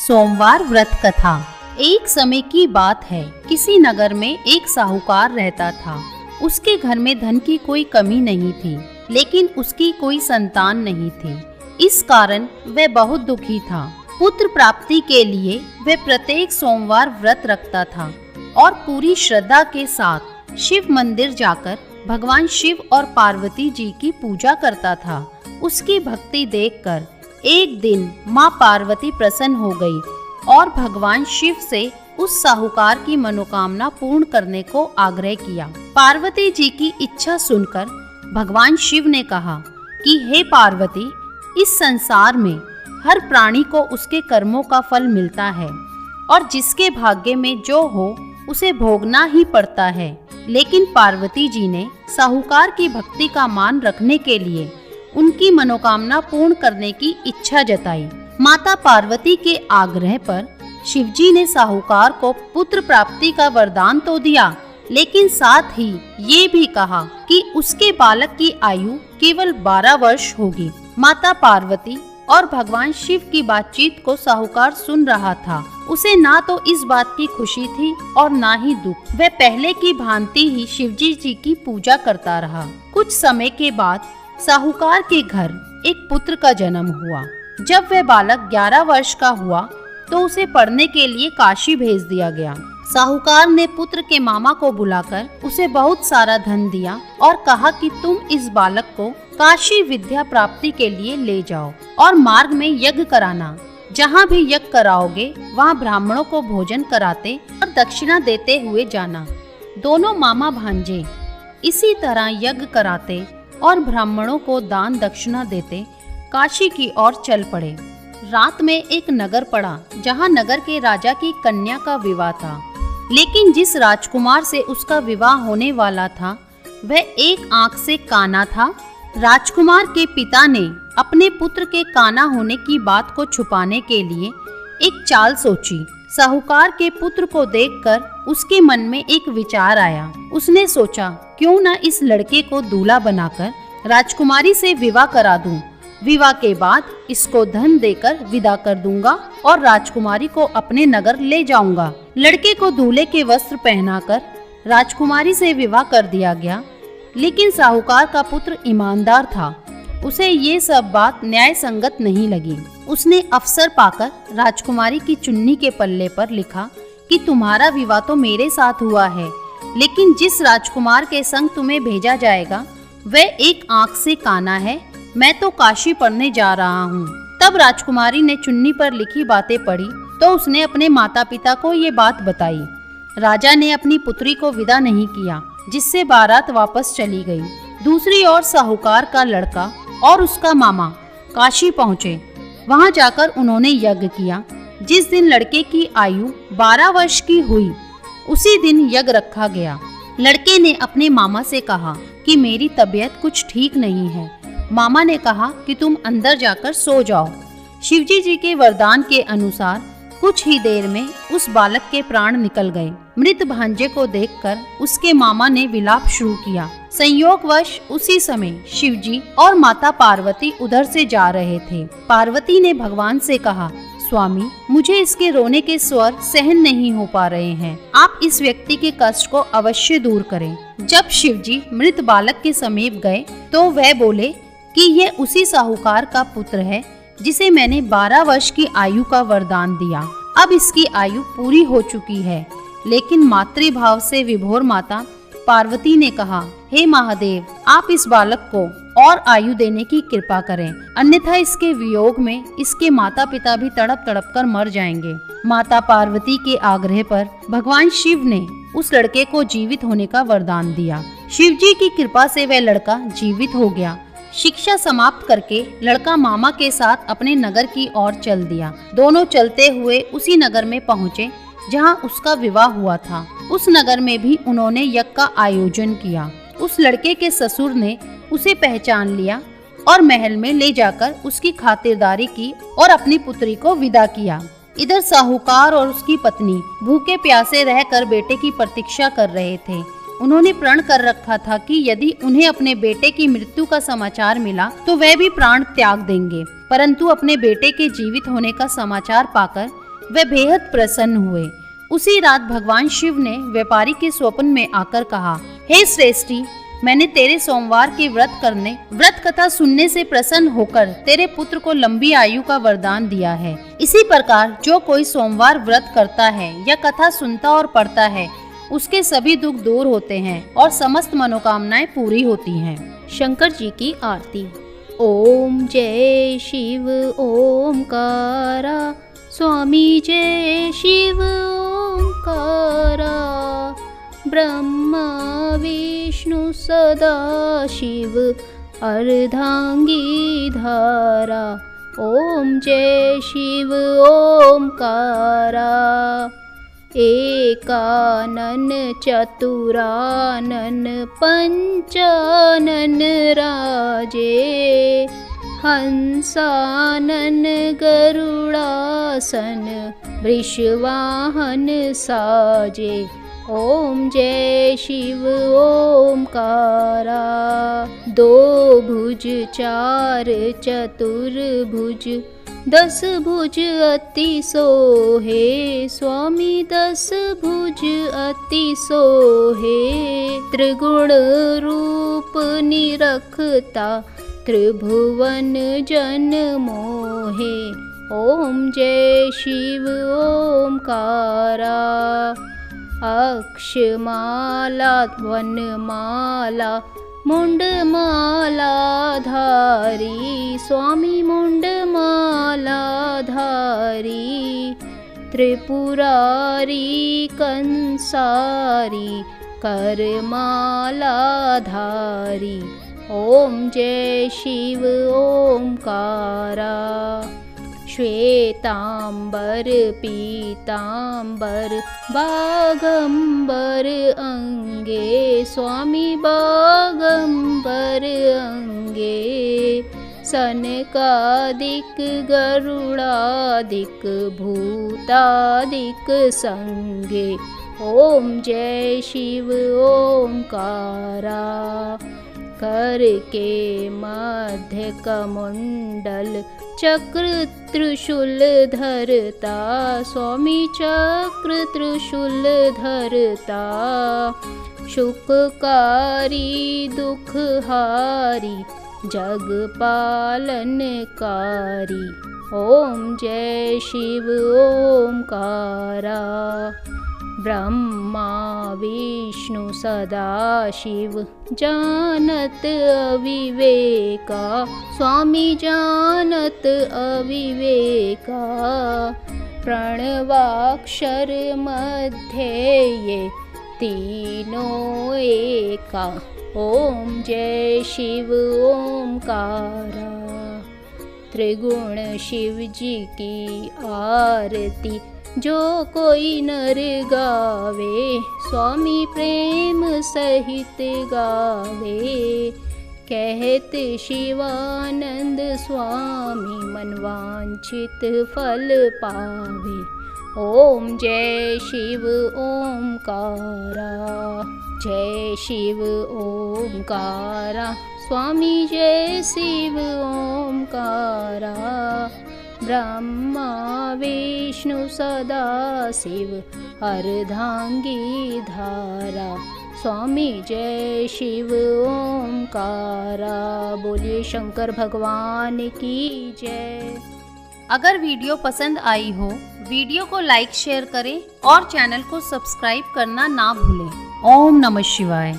सोमवार व्रत कथा। एक समय की बात है, किसी नगर में एक साहूकार रहता था। उसके घर में धन की कोई कमी नहीं थी, लेकिन उसकी कोई संतान नहीं थी। इस कारण वह बहुत दुखी था। पुत्र प्राप्ति के लिए वह प्रत्येक सोमवार व्रत रखता था और पूरी श्रद्धा के साथ शिव मंदिर जाकर भगवान शिव और पार्वती जी की पूजा करता था। उसकी भक्ति देखकर एक दिन माँ पार्वती प्रसन्न हो गई और भगवान शिव से उस साहूकार की मनोकामना पूर्ण करने को आग्रह किया। पार्वती जी की इच्छा सुनकर भगवान शिव ने कहा कि हे पार्वती, इस संसार में हर प्राणी को उसके कर्मों का फल मिलता है और जिसके भाग्य में जो हो उसे भोगना ही पड़ता है। लेकिन पार्वती जी ने साहूकार की भक्ति का मान रखने के लिए उनकी मनोकामना पूर्ण करने की इच्छा जताई। माता पार्वती के आग्रह पर शिवजी ने साहूकार को पुत्र प्राप्ति का वरदान तो दिया, लेकिन साथ ही ये भी कहा कि उसके बालक की आयु केवल 12 वर्ष होगी। माता पार्वती और भगवान शिव की बातचीत को साहूकार सुन रहा था। उसे ना तो इस बात की खुशी थी और ना ही दुख। वह पहले की भांति ही शिवजी जी की पूजा करता रहा। कुछ समय के बाद साहूकार के घर एक पुत्र का जन्म हुआ। जब वह बालक 11 वर्ष का हुआ तो उसे पढ़ने के लिए काशी भेज दिया गया। साहूकार ने पुत्र के मामा को बुलाकर उसे बहुत सारा धन दिया और कहा कि तुम इस बालक को काशी विद्या प्राप्ति के लिए ले जाओ और मार्ग में यज्ञ कराना। जहाँ भी यज्ञ कराओगे वहाँ ब्राह्मणों को भोजन कराते और दक्षिणा देते हुए जाना। दोनों मामा भांजे इसी तरह यज्ञ कराते और ब्राह्मणों को दान दक्षिणा देते काशी की ओर चल पड़े। रात में एक नगर पड़ा जहाँ नगर के राजा की कन्या का विवाह था, लेकिन जिस राजकुमार से उसका विवाह होने वाला था वह एक आंख से काना था। राजकुमार के पिता ने अपने पुत्र के काना होने की बात को छुपाने के लिए एक चाल सोची। साहूकार के पुत्र को देखकर उसके मन में एक विचार आया। उसने सोचा, क्यों न इस लड़के को दूल्हा बनाकर राजकुमारी से विवाह करा दूं। विवाह के बाद इसको धन देकर विदा कर दूंगा और राजकुमारी को अपने नगर ले जाऊंगा। लड़के को दूल्हे के वस्त्र पहनाकर राजकुमारी से विवाह कर दिया गया। लेकिन साहूकार का पुत्र ईमानदार था। उसे ये सब बात न्याय संगत नहीं लगी। उसने अवसर पाकर राजकुमारी की चुन्नी के पल्ले पर लिखा कि तुम्हारा विवाह तो मेरे साथ हुआ है, लेकिन जिस राजकुमार के संग तुम्हें भेजा जाएगा वह एक आंख से काना है। मैं तो काशी पढ़ने जा रहा हूँ। तब राजकुमारी ने चुन्नी पर लिखी बातें पढ़ी तो उसने अपने माता पिता को ये बात बताई। राजा ने अपनी पुत्री को विदा नहीं किया, जिससे बारात वापस चली गई। दूसरी ओर साहूकार का लड़का और उसका मामा काशी पहुँचे। वहाँ जाकर उन्होंने यज्ञ किया। जिस दिन लड़के की आयु 12 वर्ष की हुई उसी दिन यज्ञ रखा गया। लड़के ने अपने मामा से कहा कि मेरी तबीयत कुछ ठीक नहीं है। मामा ने कहा कि तुम अंदर जाकर सो जाओ। शिवजी जी के वरदान के अनुसार कुछ ही देर में उस बालक के प्राण निकल गए। मृत भांजे को देखकर उसके मामा ने विलाप शुरू किया। संयोगवश उसी समय शिवजी और माता पार्वती उधर से जा रहे थे। पार्वती ने भगवान से कहा, स्वामी, मुझे इसके रोने के स्वर सहन नहीं हो पा रहे हैं। आप इस व्यक्ति के कष्ट को अवश्य दूर करें। जब शिवजी मृत बालक के समीप गए तो वह बोले कि यह उसी साहूकार का पुत्र है जिसे मैंने 12 वर्ष की आयु का वरदान दिया। अब इसकी आयु पूरी हो चुकी है। लेकिन मातृभाव से विभोर माता पार्वती ने कहा, हे महादेव, आप इस बालक को और आयु देने की कृपा करें, अन्यथा इसके वियोग में इसके माता पिता भी तड़प तड़प कर मर जाएंगे। माता पार्वती के आग्रह पर भगवान शिव ने उस लड़के को जीवित होने का वरदान दिया। शिव जी की कृपा से वह लड़का जीवित हो गया। शिक्षा समाप्त करके लड़का मामा के साथ अपने नगर की ओर चल दिया। दोनों चलते हुए उसी नगर में पहुँचे जहाँ उसका विवाह हुआ था। उस नगर में भी उन्होंने यज्ञ का आयोजन किया। उस लड़के के ससुर ने उसे पहचान लिया और महल में ले जाकर उसकी खातिरदारी की और अपनी पुत्री को विदा किया। इधर साहूकार और उसकी पत्नी भूखे प्यासे रहकर बेटे की प्रतीक्षा कर रहे थे। उन्होंने प्रण कर रखा था कि यदि उन्हें अपने बेटे की मृत्यु का समाचार मिला तो वह भी प्राण त्याग देंगे, परंतु अपने बेटे के जीवित होने का समाचार पाकर वे बेहद प्रसन्न हुए। उसी रात भगवान शिव ने व्यापारी के स्वप्न में आकर कहा, हे श्रेष्ठी, मैंने तेरे सोमवार के व्रत कथा सुनने से प्रसन्न होकर तेरे पुत्र को लंबी आयु का वरदान दिया है। इसी प्रकार जो कोई सोमवार व्रत करता है या कथा सुनता और पढ़ता है, उसके सभी दुख दूर होते हैं और समस्त मनोकामनाएं पूरी होती हैं। शंकर जी की आरती। ओम जय शिव ओमकारा, स्वामी जय शिव ओमकारा, ब्रह्मा विष्णु सदा शिव अर्धांगी धारा। ओम जय शिव ओमकारा, एकानन चतुरानन पंचानन राजे, हंसानन गरुड़ासन वृषवाहन साजे। ओम जय शिव ओमकारा, दो भुज चार चतुर्भुज, 10 भुज अति सोहे, स्वामी 10 भुज अति सोहे। त्रिगुण रूप निरखता, त्रिभुवन जन मोहे। ओम जय शिव ओमकारा, अक्षमाला वनमाला मुंडमाला धारी, स्वामी मुंडमाला धारी। त्रिपुरारी कंसारी करमाला धारी। ओम जय शिव ओमकारा, श्वेतांबर पीतांबर बागंबर अंगे, स्वामी बागंबर अंगे। सनकादिक गरुड़ादिक भूतादिक संगे। ओम जय शिव ओमकारा, कर के मध्य कमंडल चक्र त्रिशूल धरता, स्वामी चक्र त्रिशूल धरता। शुककारी दुखहारी जग पालनकारी। ओम जय शिव ओमकारा, ब्रह्मा विष्णु सदा शिव जानत अविवेका, स्वामी जानत अविवेका। प्रणवाक्षर मध्य ये तीनों एका। ओम जय शिव ओमकारा, त्रिगुण शिव जी की आरती जो कोई नर गावे, स्वामी प्रेम सहित गावे। कहत शिवानंद स्वामी मनवांछित फल पावे। ओम जय शिव ओमकारा, जय शिव ओमकारा, स्वामी जय शिव ओमकारा। ब्रह्मा विष्णु सदा शिव अर्धांगी धारा। स्वामी जय शिव ओमकारा। बोलिए शंकर भगवान की जय। अगर वीडियो पसंद आई हो, वीडियो को लाइक शेयर करें और चैनल को सब्सक्राइब करना ना भूलें। ओम नमः शिवाय।